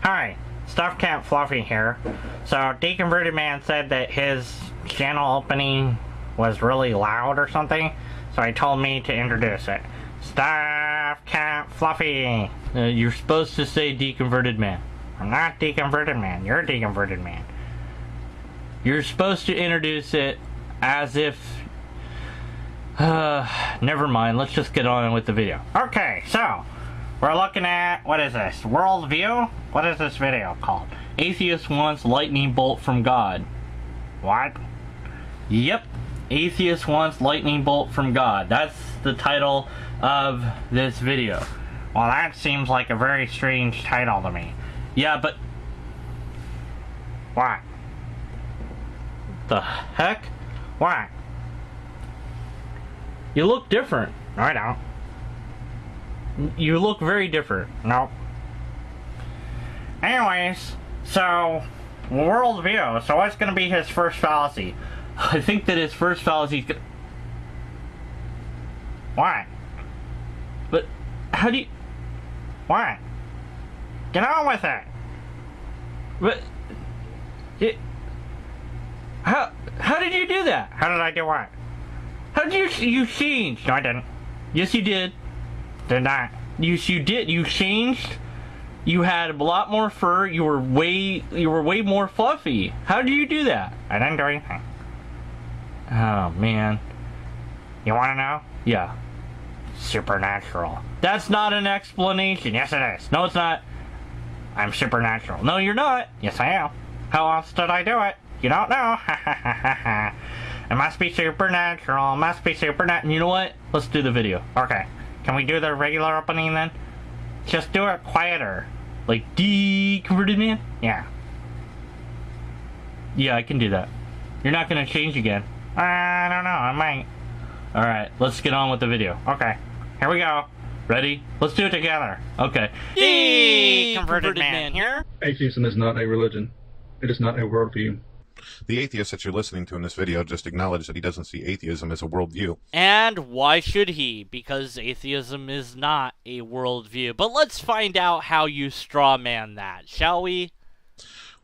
Hi, Stuffed Cat Fluffy here. So, Deconverted Man said that his channel opening was really loud or something, so he told me to introduce it. Stuffed Cat Fluffy! You're supposed to say Deconverted Man. I'm not Deconverted Man, you're Deconverted Man. You're supposed to introduce it as if... never mind, let's just get on with the video. Okay, so, we're looking at, what is this, Worldview? What is this video called? Atheist Wants Lightning Bolt from God. What? Yep, Atheist Wants Lightning Bolt from God. That's the title of this video. Well, that seems like a very strange title to me. Yeah, but... What? The heck? What? You look different. No, I don't. You look very different. Nope. Anyways, so, worldview. So what's going to be his first fallacy? I think that his first fallacy is gonna... What? But, how do you... What? Get on with it! But... How did you do that? How did I do what? How did you change? No, I didn't. Yes, you did. Did not. Yes, you did. You changed. You had a lot more fur. You were way more fluffy. How did you do that? I didn't do anything. Oh, man. You want to know? Yeah. Supernatural. That's not an explanation. Yes, it is. No, it's not. I'm supernatural. No, you're not. Yes, I am. How else did I do it? You don't know. It must be supernatural. It must be supernatural. You know what? Let's do the video. Okay. Can we do the regular opening then? Just do it quieter. Like Deconverted Man? Yeah. Yeah, I can do that. You're not going to change again. I don't know. I might. Alright, let's get on with the video. Okay. Here we go. Ready? Let's do it together. Okay. Deconverted Man here. Atheism is not a religion. It is not a worldview. The atheist that you're listening to in this video just acknowledged that he doesn't see atheism as a worldview. And why should he? Because atheism is not a worldview. But let's find out how you strawman that, shall we?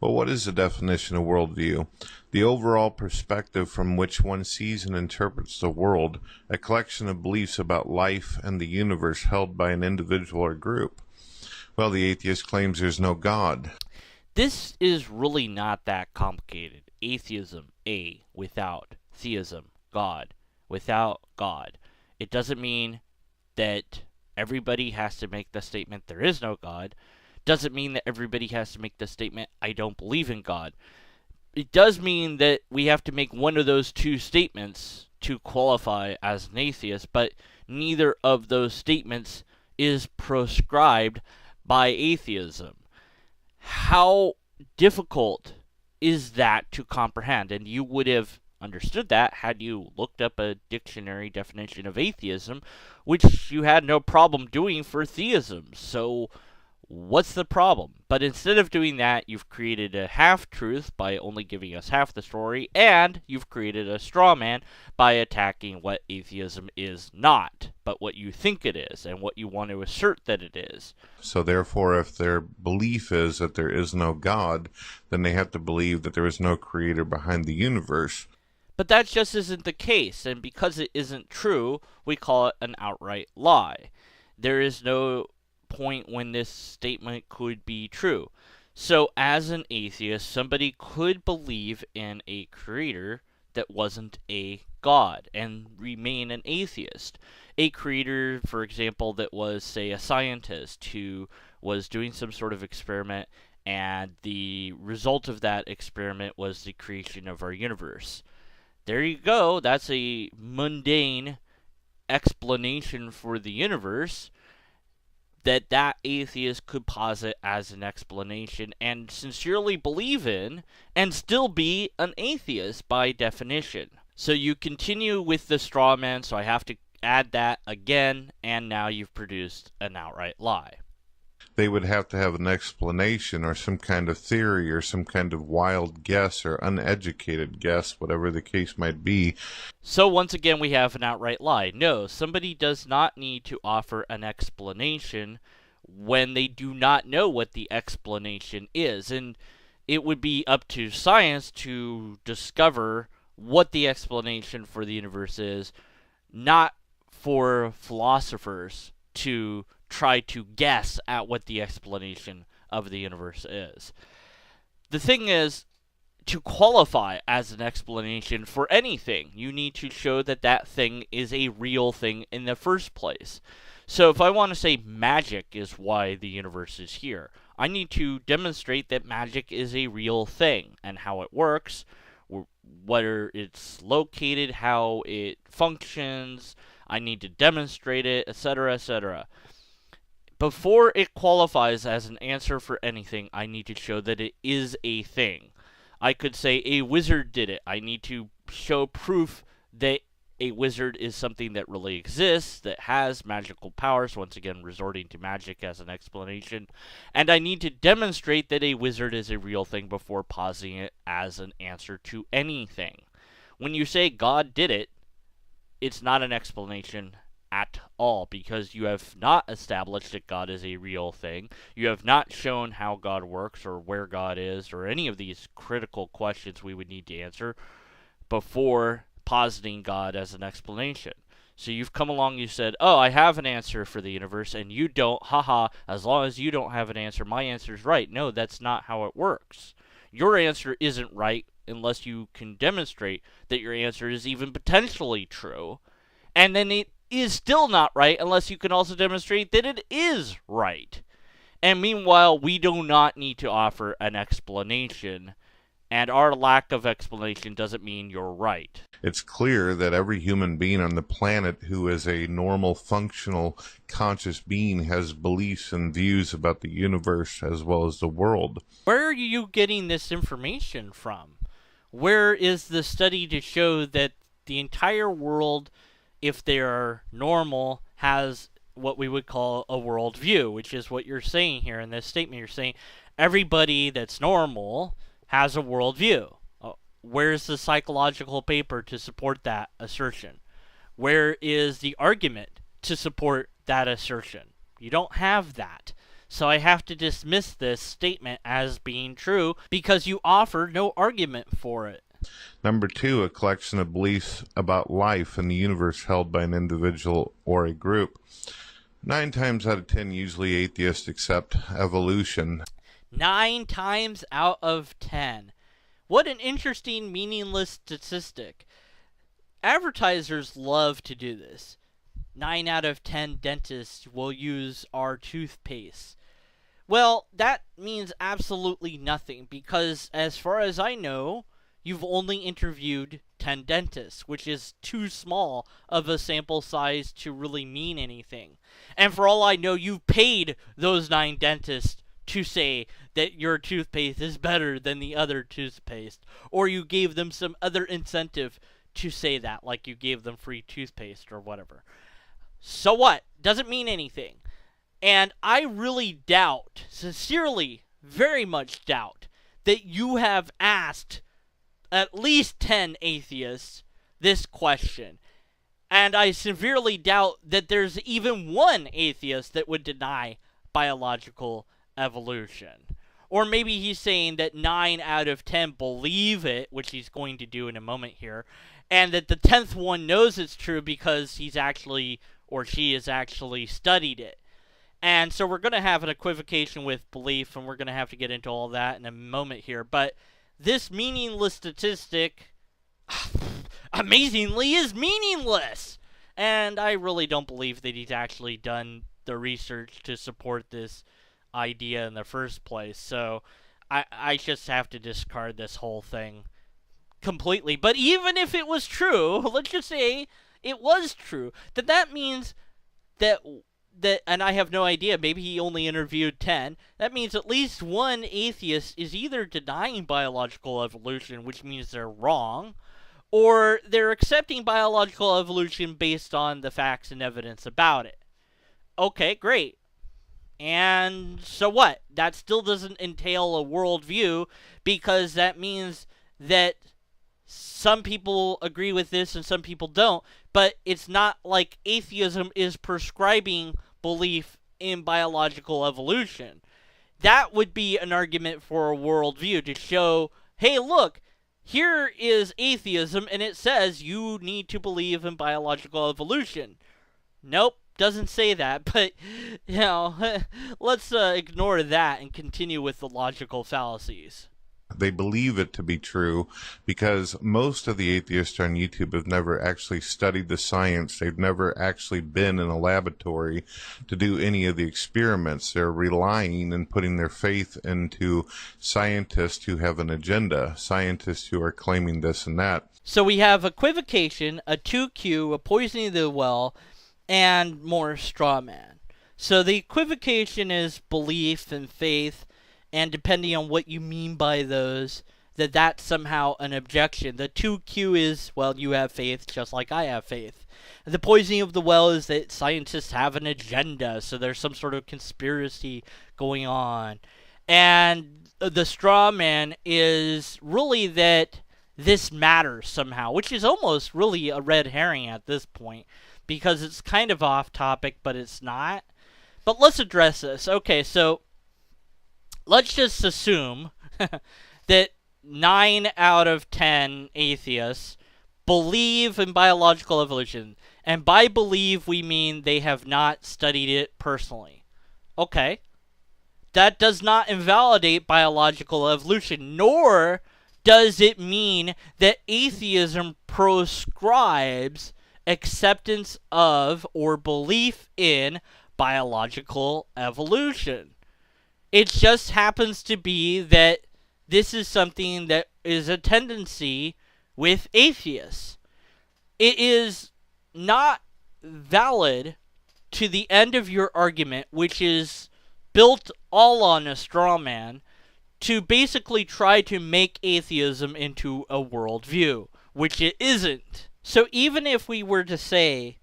Well, what is the definition of worldview? The overall perspective from which one sees and interprets the world, a collection of beliefs about life and the universe held by an individual or group. Well, the atheist claims there's no God. This is really not that complicated. Atheism, A, without. Theism, God, without God. It doesn't mean that everybody has to make the statement, there is no God. Doesn't mean that everybody has to make the statement, I don't believe in God. It does mean that we have to make one of those two statements to qualify as an atheist, but neither of those statements is proscribed by atheism. How difficult is that to comprehend? And you would have understood that had you looked up a dictionary definition of atheism, which you had no problem doing for theism. So what's the problem? But instead of doing that, you've created a half-truth by only giving us half the story, and you've created a straw man by attacking what atheism is not, but what you think it is, and what you want to assert that it is. So therefore, if their belief is that there is no God, then they have to believe that there is no creator behind the universe. But that just isn't the case, and because it isn't true, we call it an outright lie. There is no point when this statement could be true. So as an atheist, somebody could believe in a creator that wasn't a god and remain an atheist. A creator, for example, that was, say, a scientist who was doing some sort of experiment, and the result of that experiment was the creation of our universe. There you go. That's a mundane explanation for the universe that atheist could posit as an explanation and sincerely believe in, and still be an atheist by definition. So you continue with the straw man, so I have to add that again, and now you've produced an outright lie. They would have to have an explanation or some kind of theory or some kind of wild guess or uneducated guess, whatever the case might be. So once again, we have an outright lie. No, somebody does not need to offer an explanation when they do not know what the explanation is. And it would be up to science to discover what the explanation for the universe is, not for philosophers to try to guess at what the explanation of the universe is. The thing is, to qualify as an explanation for anything, you need to show that that thing is a real thing in the first place. So if I want to say magic is why the universe is here, I need to demonstrate that magic is a real thing and how it works, where it's located, how it functions. I need to demonstrate it, etc., etc. Before it qualifies as an answer for anything, I need to show that it is a thing. I could say a wizard did it. I need to show proof that a wizard is something that really exists, that has magical powers, once again resorting to magic as an explanation. And I need to demonstrate that a wizard is a real thing before positing it as an answer to anything. When you say God did it, it's not an explanation at all, because you have not established that God is a real thing. You have not shown how God works or where God is or any of these critical questions we would need to answer before positing God as an explanation. So you've come along, you said, oh, I have an answer for the universe, and you don't, haha, as long as you don't have an answer, my answer's right. No, that's not how it works. Your answer isn't right unless you can demonstrate that your answer is even potentially true, and then it is still not right unless you can also demonstrate that it is right. And meanwhile, we do not need to offer an explanation, and our lack of explanation doesn't mean you're right. It's clear that every human being on the planet who is a normal, functional, conscious being has beliefs and views about the universe as well as the world. Where are you getting this information from? Where is the study to show that the entire world, if they are normal, has what we would call a worldview, which is what you're saying here in this statement. You're saying everybody that's normal has a worldview. Where's the psychological paper to support that assertion? Where is the argument to support that assertion? You don't have that. So I have to dismiss this statement as being true because you offer no argument for it. Number 2, a collection of beliefs about life and the universe held by an individual or a group. 9 times out of 10, usually atheists accept evolution. 9 times out of 10. What an interesting, meaningless statistic. Advertisers love to do this. 9 out of 10 dentists will use our toothpaste. Well, that means absolutely nothing because, as far as I know, you've only interviewed 10 dentists, which is too small of a sample size to really mean anything. And for all I know, you've paid those 9 dentists to say that your toothpaste is better than the other toothpaste, or you gave them some other incentive to say that, like you gave them free toothpaste or whatever. So what? Doesn't mean anything. And I really doubt, sincerely, very much doubt, that you have asked at least 10 atheists this question. And I severely doubt that there's even one atheist that would deny biological evolution. Or maybe he's saying that 9 out of 10 believe it, which he's going to do in a moment here, and that the 10th one knows it's true because he's actually, or she has actually studied it. And so we're going to have an equivocation with belief, and we're going to have to get into all that in a moment here. But this meaningless statistic, amazingly, is meaningless. And I really don't believe that he's actually done the research to support this idea in the first place. So I just have to discard this whole thing completely. But even if it was true, let's just say it was true, that means that, and I have no idea, maybe he only interviewed 10, that means at least one atheist is either denying biological evolution, which means they're wrong, or they're accepting biological evolution based on the facts and evidence about it. Okay, great. And so what? That still doesn't entail a worldview, because that means that some people agree with this and some people don't, but it's not like atheism is prescribing belief in biological evolution. That would be an argument for a worldview to show, hey, look, here is atheism, and it says you need to believe in biological evolution. Nope, doesn't say that, but, let's ignore that and continue with the logical fallacies. They believe it to be true because most of the atheists on YouTube have never actually studied the science. They've never actually been in a laboratory to do any of the experiments. They're relying and putting their faith into scientists who have an agenda, scientists who are claiming this and that. So we have equivocation, a 2Q, a poisoning of the well, and more straw man. So the equivocation is belief and faith, and depending on what you mean by those, that's somehow an objection. The 2Q is, well, you have faith just like I have faith. The poisoning of the well is that scientists have an agenda, so there's some sort of conspiracy going on. And the straw man is really that this matters somehow, which is almost really a red herring at this point, because it's kind of off topic, but it's not. But let's address this. Okay, so let's just assume that 9 out of 10 atheists believe in biological evolution. And by believe, we mean they have not studied it personally. Okay. That does not invalidate biological evolution, nor does it mean that atheism proscribes acceptance of or belief in biological evolution. It just happens to be that this is something that is a tendency with atheists. It is not valid to the end of your argument, which is built all on a straw man, to basically try to make atheism into a worldview, which it isn't. So even if we were to say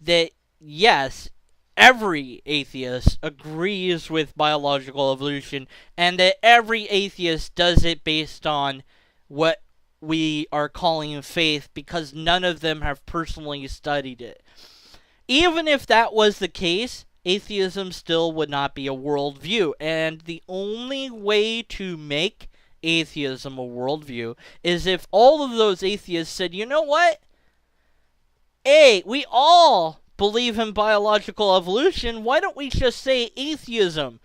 that, yes, every atheist agrees with biological evolution, and that every atheist does it based on what we are calling faith, because none of them have personally studied it. Even if that was the case, atheism still would not be a worldview, and the only way to make atheism a worldview is if all of those atheists said, you know what? Hey, we all believe in biological evolution. Why don't we just say atheism,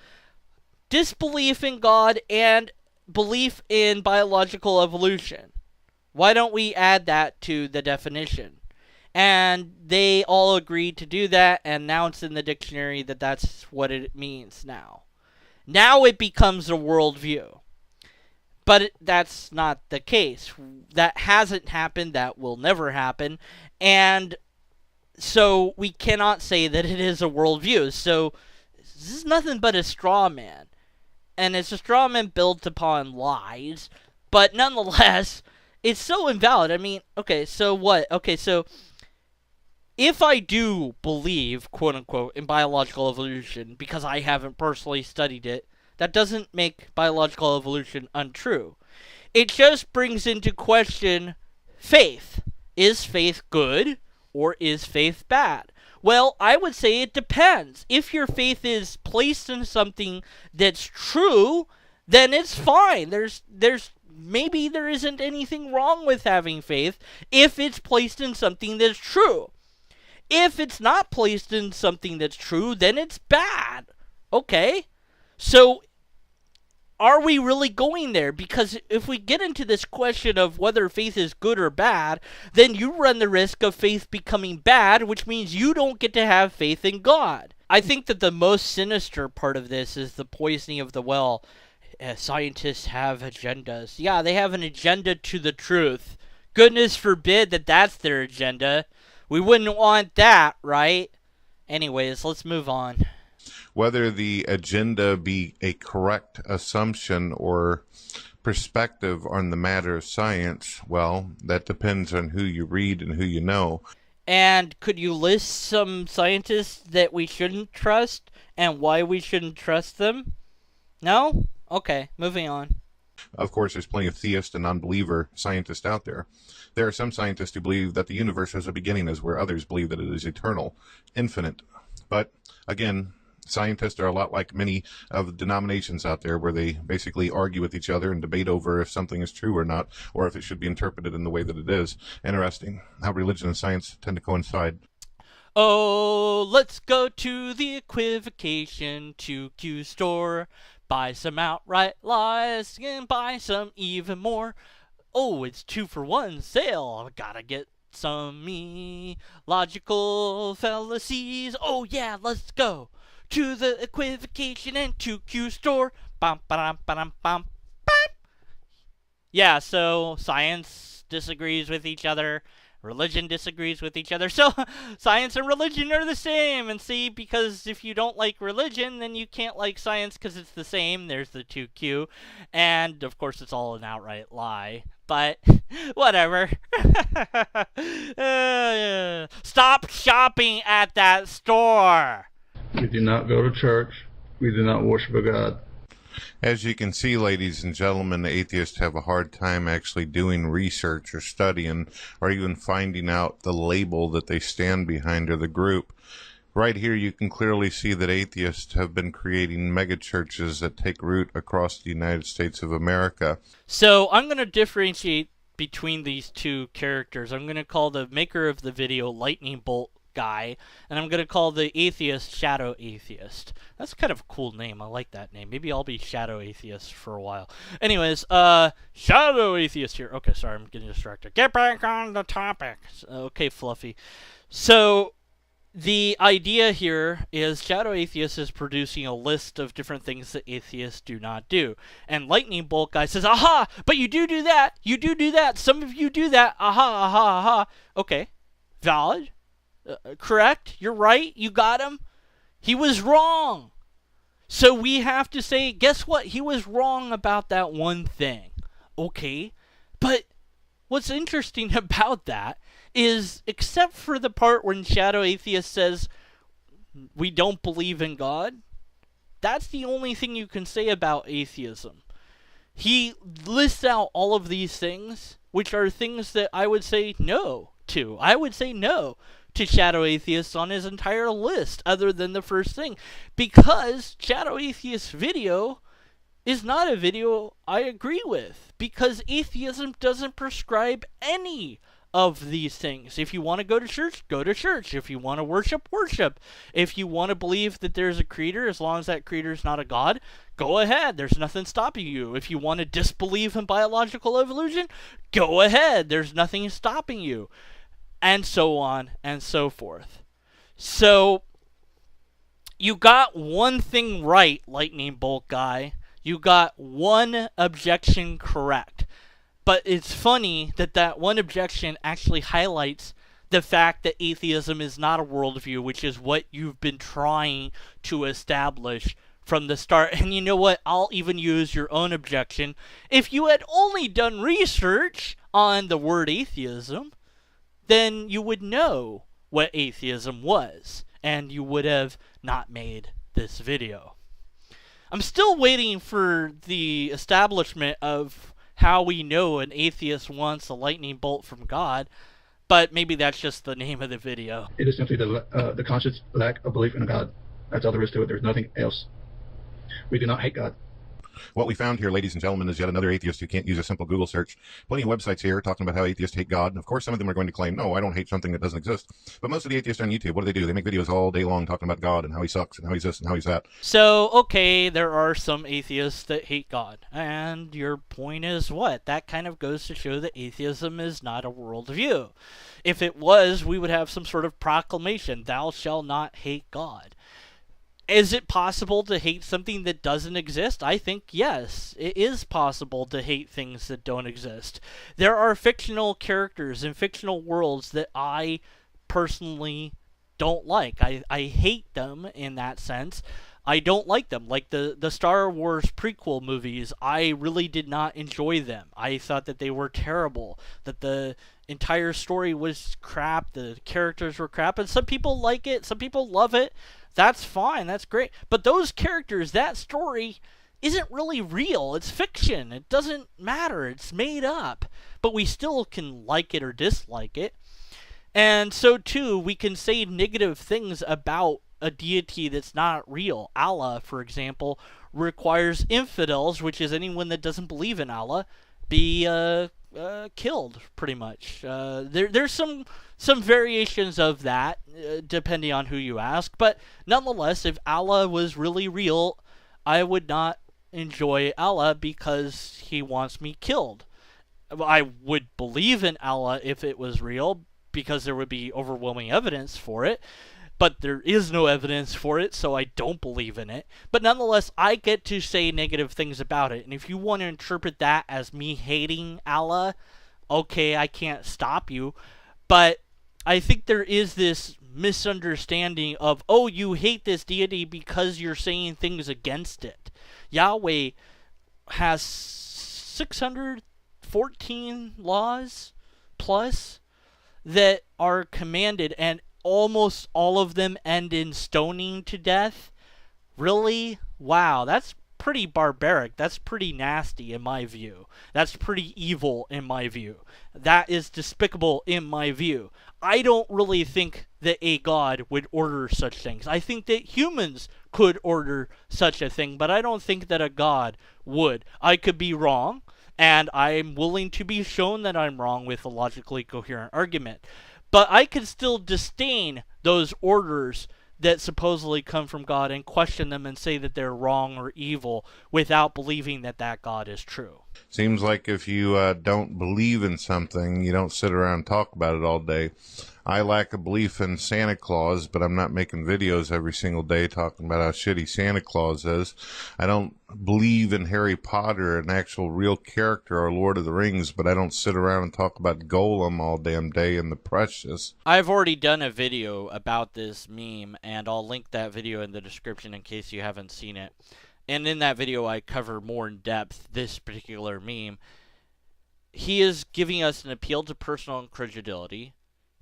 disbelief in God, and belief in biological evolution? Why don't we add that to the definition? And they all agreed to do that, and now it's in the dictionary that that's what it means now. Now it becomes a worldview. But that's not the case. That hasn't happened. That will never happen. And so we cannot say that it is a worldview. So this is nothing but a straw man. And it's a straw man built upon lies. But nonetheless, it's so invalid. I mean, okay, so what? Okay, so if I do believe, quote-unquote, in biological evolution because I haven't personally studied it, that doesn't make biological evolution untrue. It just brings into question faith. Is faith good or is faith bad? Well, I would say it depends. If your faith is placed in something that's true, then it's fine. Maybe there isn't anything wrong with having faith if it's placed in something that's true. If it's not placed in something that's true, then it's bad. Okay? So, are we really going there? Because if we get into this question of whether faith is good or bad, then you run the risk of faith becoming bad, which means you don't get to have faith in God. I think that the most sinister part of this is the poisoning of the well. Scientists have agendas. Yeah, they have an agenda to the truth. Goodness forbid that that's their agenda. We wouldn't want that, right? Anyways, let's move on. Whether the agenda be a correct assumption or perspective on the matter of science, well, that depends on who you read and who you know. And could you list some scientists that we shouldn't trust and why we shouldn't trust them? No? Okay, moving on. Of course, there's plenty of theist and non-believer scientists out there. There are some scientists who believe that the universe has a beginning, as where others believe that it is eternal, infinite. But, again, Scientists are a lot like many of the denominations out there, where they basically argue with each other and debate over if something is true or not, or if it should be interpreted in the way that it is. Interesting how religion and science tend to coincide. Oh, let's go to the equivocation 2Q store. Buy some outright lies and buy some even more. Oh, it's 2-for-1 sale. Gotta get some logical fallacies. Oh yeah, let's go to the equivocation and 2Q store. Bum, ba-dum, ba-dum, bum, bum. Yeah, so science disagrees with each other. Religion disagrees with each other. So science and religion are the same. And see, because if you don't like religion, then you can't like science because it's the same. There's the 2Q. And, of course, it's all an outright lie. But whatever. Stop shopping at that store. We do not go to church. We do not worship a God. As you can see, ladies and gentlemen, atheists have a hard time actually doing research or studying or even finding out the label that they stand behind or the group. Right here you can clearly see that atheists have been creating megachurches that take root across the United States of America. So I'm going to differentiate between these two characters. I'm going to call the maker of the video Lightning Bolt Guy, and I'm going to call the atheist Shadow Atheist. That's kind of a cool name. I like that name. Maybe I'll be Shadow Atheist for a while. Anyways, Shadow Atheist here. Okay, sorry, I'm getting distracted. Get back on the topic. Okay, Fluffy. So the idea here is Shadow Atheist is producing a list of different things that atheists do not do. And Lightning Bolt Guy says, aha, but you do that. You do that. Some of you do that. Aha, aha, aha. Okay, valid. Correct. You're right. You got him. He was wrong. So we have to say, guess what? He was wrong about that one thing. Okay. But what's interesting about that is, except for the part when Shadow Atheist says, we don't believe in God, that's the only thing you can say about atheism. He lists out all of these things, which are things that I would say no to. I would say no to Shadow Atheist on his entire list, other than the first thing, because Shadow Atheist's video is not a video I agree with, because atheism doesn't prescribe any of these things. If you want to go to church, go to church. If you want to worship, worship. If you want to believe that there's a creator, as long as that creator is not a god, go ahead. There's nothing stopping you. If you want to disbelieve in biological evolution, go ahead. There's nothing stopping you. And so on and so forth. So, you got one thing right, Lightning Bolt Guy. You got one objection correct. But it's funny that that one objection actually highlights the fact that atheism is not a worldview, which is what you've been trying to establish from the start. And you know what? I'll even use your own objection. If you had only done research on the word atheism, then you would know what atheism was, and you would have not made this video. I'm still waiting for the establishment of how we know an atheist wants a lightning bolt from God, but maybe that's just the name of the video. It is simply the conscious lack of belief in a God. That's all there is to it. There's nothing else. We do not hate God. What we found here, ladies and gentlemen, is yet another atheist who can't use a simple Google search. Plenty of websites here talking about how atheists hate God. Of course, some of them are going to claim, no, I don't hate something that doesn't exist. But most of the atheists on YouTube, what do? They make videos all day long talking about God and how he sucks and how he's this and how he's that. So, okay, there are some atheists that hate God. And your point is what? That kind of goes to show that atheism is not a worldview. If it was, we would have some sort of proclamation, thou shalt not hate God. Is it possible to hate something that doesn't exist? I think yes, it is possible to hate things that don't exist. There are fictional characters in fictional worlds that I personally don't like. I hate them in that sense. I don't like them. Like the Star Wars prequel movies, I really did not enjoy them. I thought that they were terrible, that the entire story was crap, the characters were crap, and some people like it, some people love it. That's fine, that's great. But those characters, that story, isn't really real. It's fiction. It doesn't matter. It's made up. But we still can like it or dislike it. And so, too, we can say negative things about a deity that's not real. Allah, for example, requires infidels, which is anyone that doesn't believe in Allah, be killed, pretty much. There's some variations of that, depending on who you ask, but nonetheless, if Allah was really real, I would not enjoy Allah because he wants me killed. I would believe in Allah if it was real, because there would be overwhelming evidence for it, but there is no evidence for it, so I don't believe in it. But nonetheless, I get to say negative things about it, and if you want to interpret that as me hating Allah, okay, I can't stop you, but I think there is this misunderstanding of, oh, you hate this deity because you're saying things against it. Yahweh has 614 laws plus that are commanded, and almost all of them end in stoning to death. Really? Wow, that's pretty barbaric. That's pretty nasty in my view. That's pretty evil in my view. That is despicable in my view. I don't really think that a god would order such things. I think that humans could order such a thing, but I don't think that a god would. I could be wrong, and I'm willing to be shown that I'm wrong with a logically coherent argument. But I could still disdain those orders that supposedly come from God and question them and say that they're wrong or evil without believing that that God is true. Seems like if you don't believe in something, you don't sit around and talk about it all day. I lack a belief in Santa Claus, but I'm not making videos every single day talking about how shitty Santa Claus is. I don't believe in Harry Potter, an actual real character, or Lord of the Rings, but I don't sit around and talk about Golem all damn day and the Precious. I've already done a video about this meme, and I'll link that video in the description in case you haven't seen it. And in that video, I cover more in depth this particular meme. He is giving us an appeal to personal incredulity.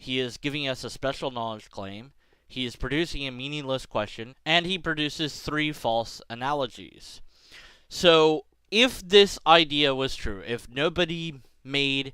He is giving us a special knowledge claim. He is producing a meaningless question. And he produces 3 false analogies. So, if this idea was true, if nobody made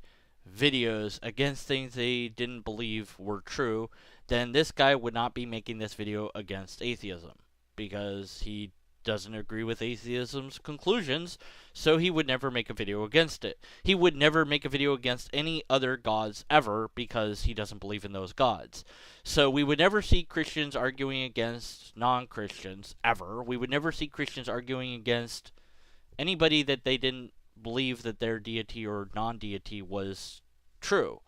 videos against things they didn't believe were true, then this guy would not be making this video against atheism, because he doesn't agree with atheism's conclusions, so he would never make a video against it. He would never make a video against any other gods ever, because he doesn't believe in those gods. So we would never see Christians arguing against non-Christians ever. We would never see Christians arguing against anybody that they didn't believe that their deity or non-deity was true.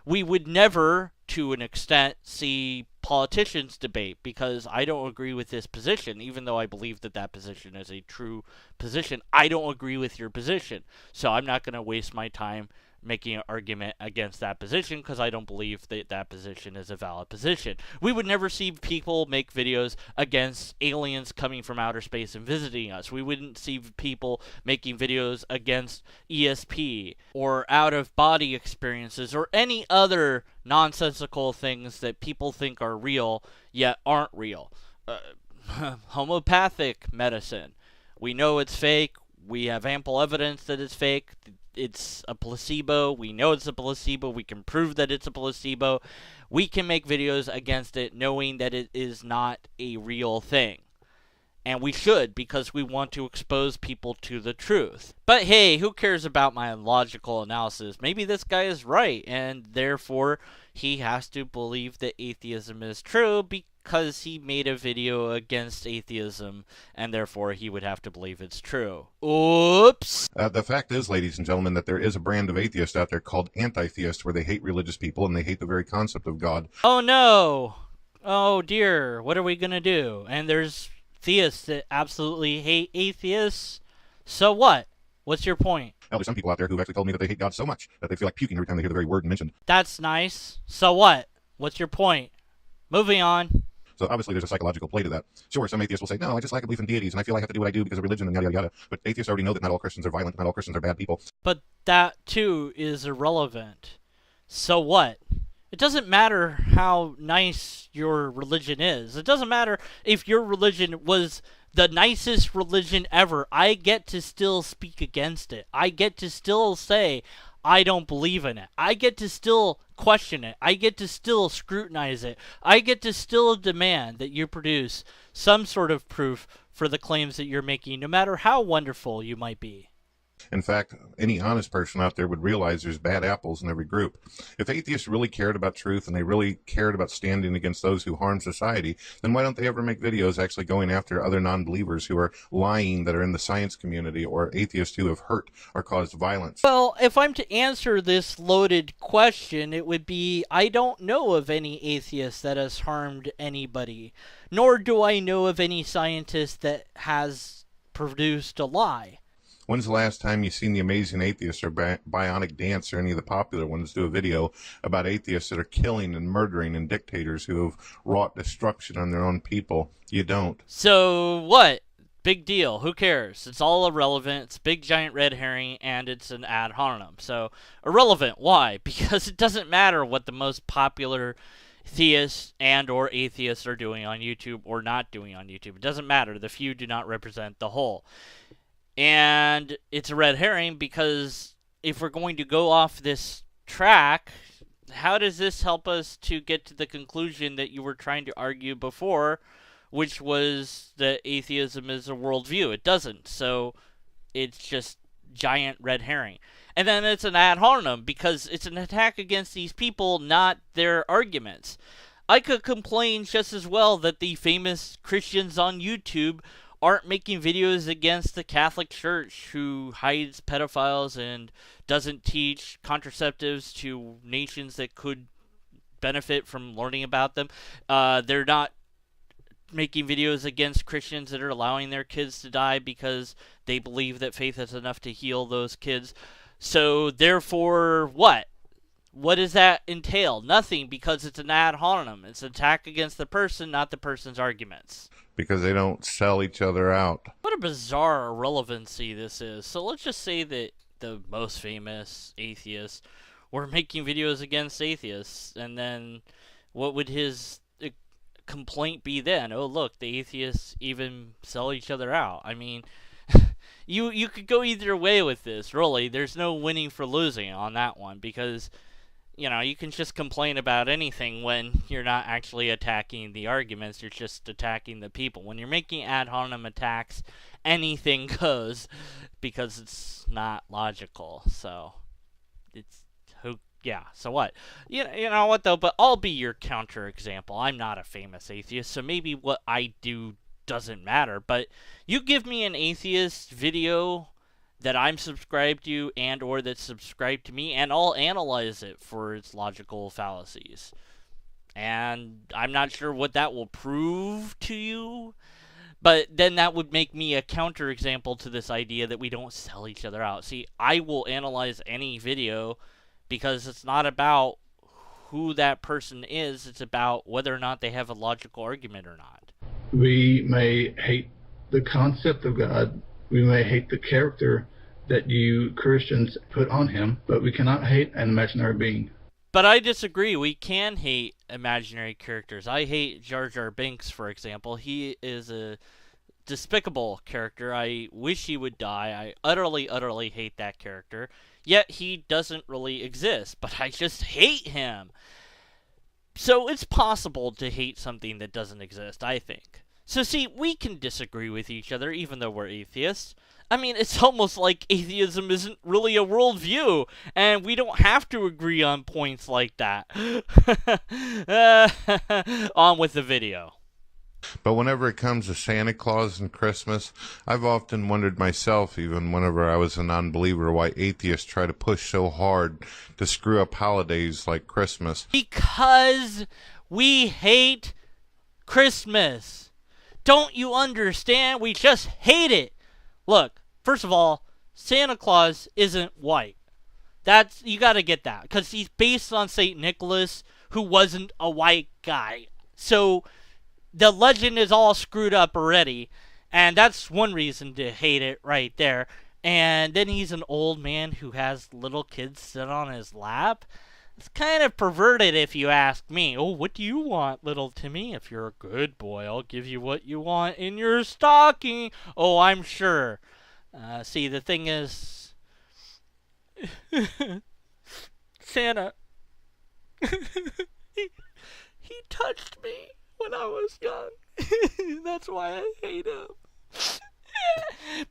We would never, to an extent, see politicians debate, because I don't agree with this position, even though I believe that that position is a true position. I don't agree with your position, so I'm not going to waste my time making an argument against that position, because I don't believe that that position is a valid position. We would never see people make videos against aliens coming from outer space and visiting us. We wouldn't see people making videos against ESP or out-of-body experiences or any other nonsensical things that people think are real yet aren't real. Homeopathic medicine. We know it's fake. We have ample evidence that it's fake. It's a placebo. We know it's a placebo. We can prove that it's a placebo. We can make videos against it knowing that it is not a real thing. And we should, because we want to expose people to the truth. But hey, who cares about my logical analysis? Maybe this guy is right, and therefore he has to believe that atheism is true because he made a video against atheism, and therefore he would have to believe it's true. Oops! The fact is, ladies and gentlemen, that there is a brand of atheist out there called anti-theist, where they hate religious people and they hate the very concept of God. Oh no! Oh dear, what are we gonna do? And there's theists that absolutely hate atheists. So what? What's your point? Well, there's some people out there who've actually told me that they hate God so much that they feel like puking every time they hear the very word mentioned. That's nice. So what? What's your point? Moving on. So obviously there's a psychological play to that. Sure, some atheists will say, no, I just lack a belief in deities, and I feel I have to do what I do because of religion and yada, yada, yada. But atheists already know that not all Christians are violent, not all Christians are bad people. But that, too, is irrelevant. So what? It doesn't matter how nice your religion is. It doesn't matter if your religion was the nicest religion ever. I get to still speak against it. I get to still say, I don't believe in it. I get to still question it. I get to still scrutinize it. I get to still demand that you produce some sort of proof for the claims that you're making, no matter how wonderful you might be. In fact, any honest person out there would realize there's bad apples in every group. If atheists really cared about truth and they really cared about standing against those who harm society, then why don't they ever make videos actually going after other non-believers who are lying, that are in the science community, or atheists who have hurt or caused violence? Well, if I'm to answer this loaded question, it would be, I don't know of any atheist that has harmed anybody, nor do I know of any scientist that has produced a lie. When's the last time you seen The Amazing Atheist or Bionic Dance or any of the popular ones do a video about atheists that are killing and murdering and dictators who have wrought destruction on their own people? You don't. So what? Big deal. Who cares? It's all irrelevant. It's a big giant red herring, and it's an ad hominem. So irrelevant. Why? Because it doesn't matter what the most popular theists and or atheists are doing on YouTube or not doing on YouTube. It doesn't matter. The few do not represent the whole. And it's a red herring because if we're going to go off this track, how does this help us to get to the conclusion that you were trying to argue before, which was that atheism is a worldview? It doesn't. So it's just giant red herring. And then it's an ad hominem because it's an attack against these people, not their arguments. I could complain just as well that the famous Christians on YouTube aren't making videos against the Catholic Church, who hides pedophiles and doesn't teach contraceptives to nations that could benefit from learning about them. They're not making videos against Christians that are allowing their kids to die because they believe that faith is enough to heal those kids. So therefore, what? What does that entail? Nothing, because it's an ad hominem. It's an attack against the person, not the person's arguments. Because they don't sell each other out. What a bizarre irrelevancy this is. So let's just say that the most famous atheists were making videos against atheists, and then what would his complaint be then? Oh, look, the atheists even sell each other out. I mean, you could go either way with this, really. There's no winning for losing on that one, because you can just complain about anything when you're not actually attacking the arguments, you're just attacking the people. When you're making ad hominem attacks, anything goes because it's not logical. So, so what? You know what, though? But I'll be your counterexample. I'm not a famous atheist, so maybe what I do doesn't matter. But you give me an atheist video that I'm subscribed to and or that's subscribed to me, and I'll analyze it for its logical fallacies. And I'm not sure what that will prove to you, but then that would make me a counterexample to this idea that we don't sell each other out. See, I will analyze any video because it's not about who that person is, it's about whether or not they have a logical argument or not. We may hate the concept of God, we may hate the character that you Christians put on him, but we cannot hate an imaginary being. But I disagree. We can hate imaginary characters. I hate Jar Jar Binks, for example. He is a despicable character. I wish he would die. I utterly, utterly hate that character. Yet he doesn't really exist, but I just hate him. So it's possible to hate something that doesn't exist, I think. So see, we can disagree with each other even though we're atheists. I mean, it's almost like atheism isn't really a worldview, and we don't have to agree on points like that. On with the video. But whenever it comes to Santa Claus and Christmas, I've often wondered myself, even whenever I was a non-believer, why atheists try to push so hard to screw up holidays like Christmas. Because we hate Christmas. Don't you understand? We just hate it. Look, first of all, Santa Claus isn't white. You gotta get that, because he's based on St. Nicholas, who wasn't a white guy. So the legend is all screwed up already, and that's one reason to hate it right there. And then he's an old man who has little kids sit on his lap. It's kind of perverted if you ask me. Oh, what do you want, little Timmy? If you're a good boy, I'll give you what you want in your stocking. Oh, I'm sure. See, the thing is, Santa, he touched me when I was young. That's why I hate him.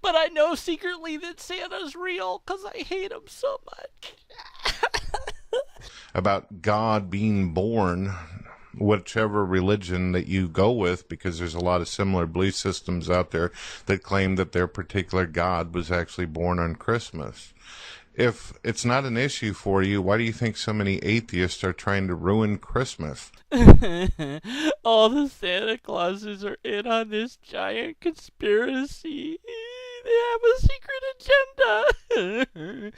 But I know secretly that Santa's real because I hate him so much. About God being born, whichever religion that you go with, because there's a lot of similar belief systems out there that claim that their particular God was actually born on Christmas. If it's not an issue for you, why do you think so many atheists are trying to ruin Christmas? All the Santa Clauses are in on this giant conspiracy. They have a secret agenda.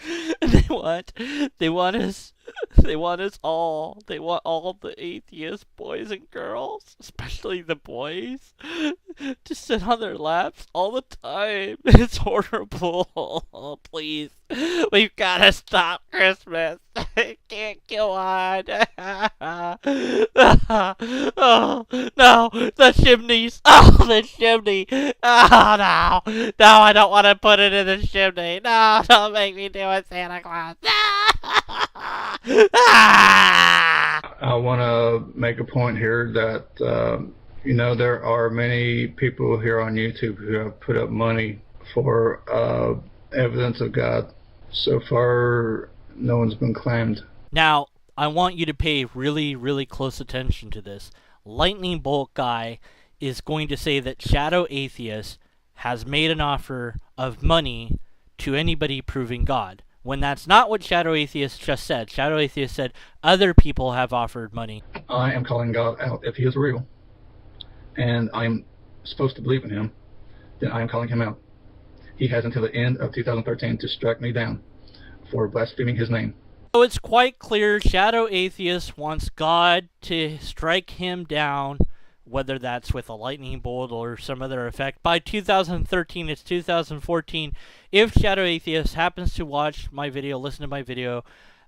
They want us all. They want all the atheist boys and girls, especially the boys, to sit on their laps all the time. It's horrible. Please, we've got to stop Christmas. It can't go on. Oh, no, the chimneys. Oh, the chimney. Oh, no. No, I don't want to put it in the chimney. No, don't make me do it, Santa Claus. I want to make a point here that, there are many people here on YouTube who have put up money for evidence of God. So far, no one's been claimed. Now, I want you to pay really, really close attention to this. Lightning Bolt Guy is going to say that Shadow Atheist has made an offer of money to anybody proving God, when that's not what Shadow Atheist just said. Shadow Atheist said other people have offered money. I am calling God out. If he is real, and I'm supposed to believe in him, then I am calling him out. He has until the end of 2013 to strike me down for blaspheming his name. So it's quite clear Shadow Atheist wants God to strike him down, whether that's with a lightning bolt or some other effect. By 2013, it's 2014. If Shadow Atheist happens to watch my video, listen to my video,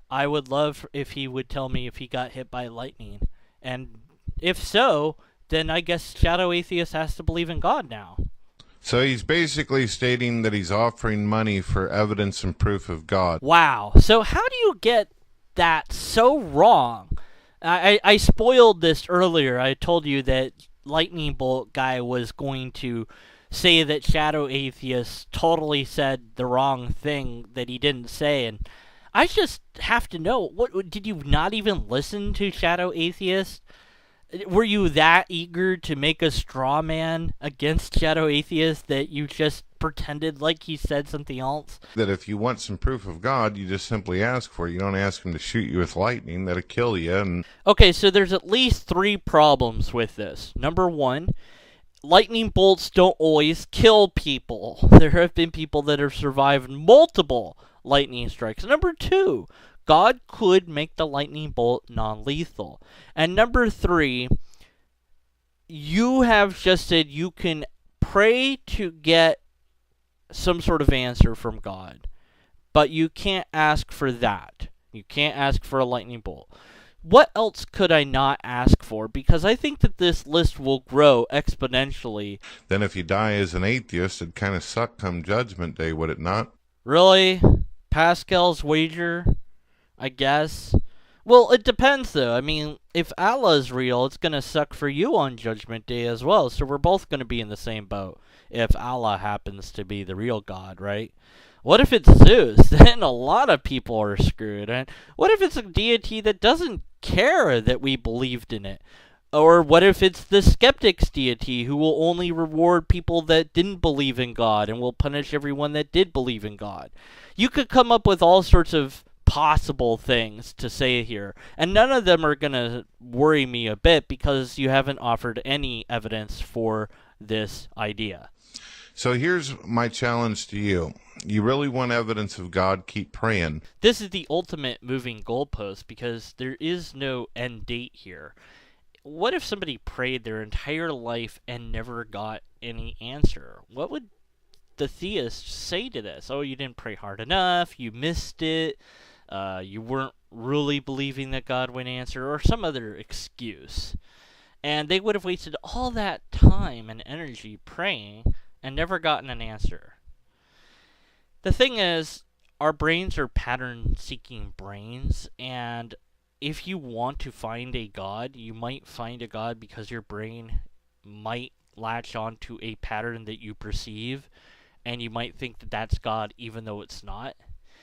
I would love if he would tell me if he got hit by lightning. And if so, then I guess Shadow Atheist has to believe in God now. So he's basically stating that he's offering money for evidence and proof of God. Wow. So how do you get that so wrong? I spoiled this earlier. I told you that Lightning Bolt Guy was going to say that Shadow Atheist totally said the wrong thing that he didn't say, and I just have to know, what did you not even listen to Shadow Atheist? Were you that eager to make a straw man against Shadow Atheist that you just pretended like he said something else? That if you want some proof of God, you just simply ask for it. You don't ask him to shoot you with lightning. That'll kill you. And okay, so there's at least 3 problems with this. Number 1, lightning bolts don't always kill people. There have been people that have survived multiple lightning strikes. Number 2, God could make the lightning bolt non-lethal. And number 3, you have just said you can pray to get some sort of answer from God, but you can't ask for that. You can't ask for a lightning bolt. What else could I not ask for? Because I think that this list will grow exponentially. then if you die as an atheist, it'd kind of suck come Judgment Day, would it not? Really? Pascal's wager? I guess. Well, it depends, though. I mean, if Allah's real, it's going to suck for you on Judgment Day as well. So we're both going to be in the same boat if Allah happens to be the real God, right? What if it's Zeus? Then a lot of people are screwed. And what if it's a deity that doesn't care that we believed in it? Or what if it's the skeptic's deity who will only reward people that didn't believe in God and will punish everyone that did believe in God? You could come up with all sorts of possible things to say here, and none of them are going to worry me a bit because you haven't offered any evidence for this idea. So here's my challenge to you. You really want evidence of God, keep praying. This is the ultimate moving goalpost because there is no end date here. What if somebody prayed their entire life and never got any answer? What would the theist say to this? Oh, you didn't pray hard enough, you missed it, you weren't really believing that God would answer, or some other excuse. And they would have wasted all that time and energy praying and never gotten an answer. The thing is, our brains are pattern-seeking brains, and if you want to find a God, you might find a God because your brain might latch onto a pattern that you perceive, and you might think that that's God even though it's not.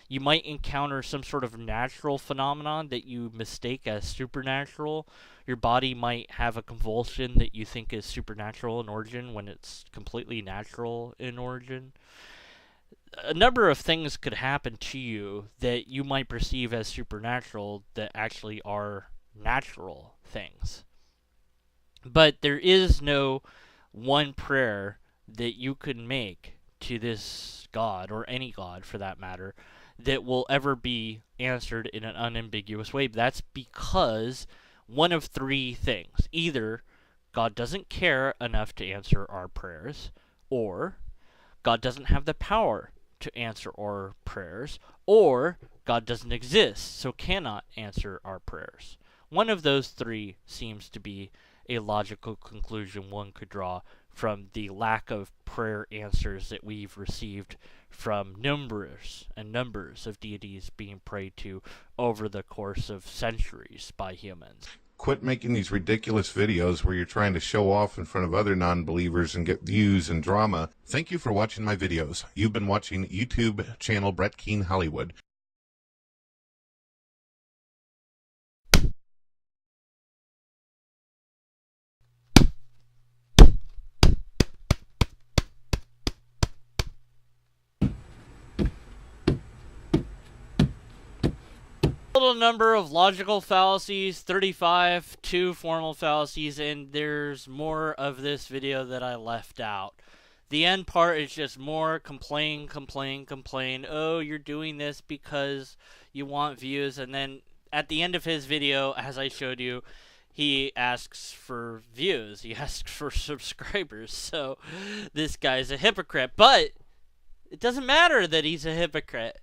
You might encounter some sort of natural phenomenon that you mistake as supernatural. Your body might have a convulsion that you think is supernatural in origin when it's completely natural in origin. A number of things could happen to you that you might perceive as supernatural that actually are natural things. But there is no one prayer that you could make to this God, or any God for that matter, that will ever be answered in an unambiguous way. That's because one of three things. Either God doesn't care enough to answer our prayers, or God doesn't have the power to answer our prayers, or God doesn't exist, so cannot answer our prayers. One of those three seems to be a logical conclusion one could draw from the lack of prayer answers that we've received from numbers and numbers of deities being prayed to over the course of centuries by humans. Quit making these ridiculous videos where you're trying to show off in front of other non-believers and get views and drama. Thank you for watching my videos. You've been watching YouTube channel BrettKeaneHollywood. Total number of logical fallacies, 35, 2 formal fallacies, and there's more of this video that I left out. The end part is just more complain. Oh, you're doing this because you want views, and then at the end of his video, as I showed you, he asks for views. He asks for subscribers. So this guy's a hypocrite, but it doesn't matter that he's a hypocrite.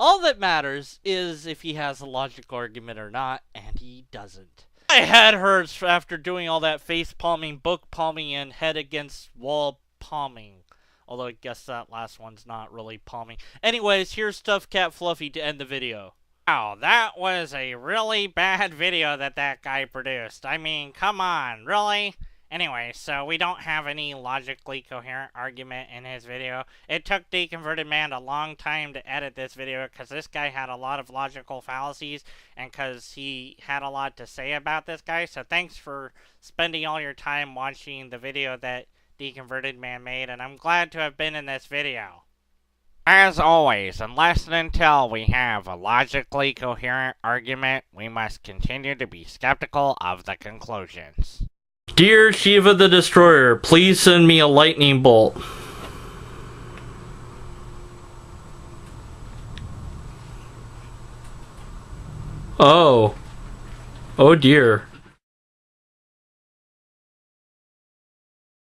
All that matters is if he has a logical argument or not, and he doesn't. My head hurts after doing all that face palming, book palming, and head against wall palming. Although I guess that last one's not really palming. Anyways, here's Stuffed Cat Fluffy to end the video. Wow, that was a really bad video that guy produced. I mean, come on, really? Anyway, so we don't have any logically coherent argument in his video. It took Deconverted Man a long time to edit this video because this guy had a lot of logical fallacies and because he had a lot to say about this guy. So thanks for spending all your time watching the video that Deconverted Man made, and I'm glad to have been in this video. As always, unless and until we have a logically coherent argument, we must continue to be skeptical of the conclusions. Dear Shiva the Destroyer, please send me a lightning bolt. Oh. Oh dear.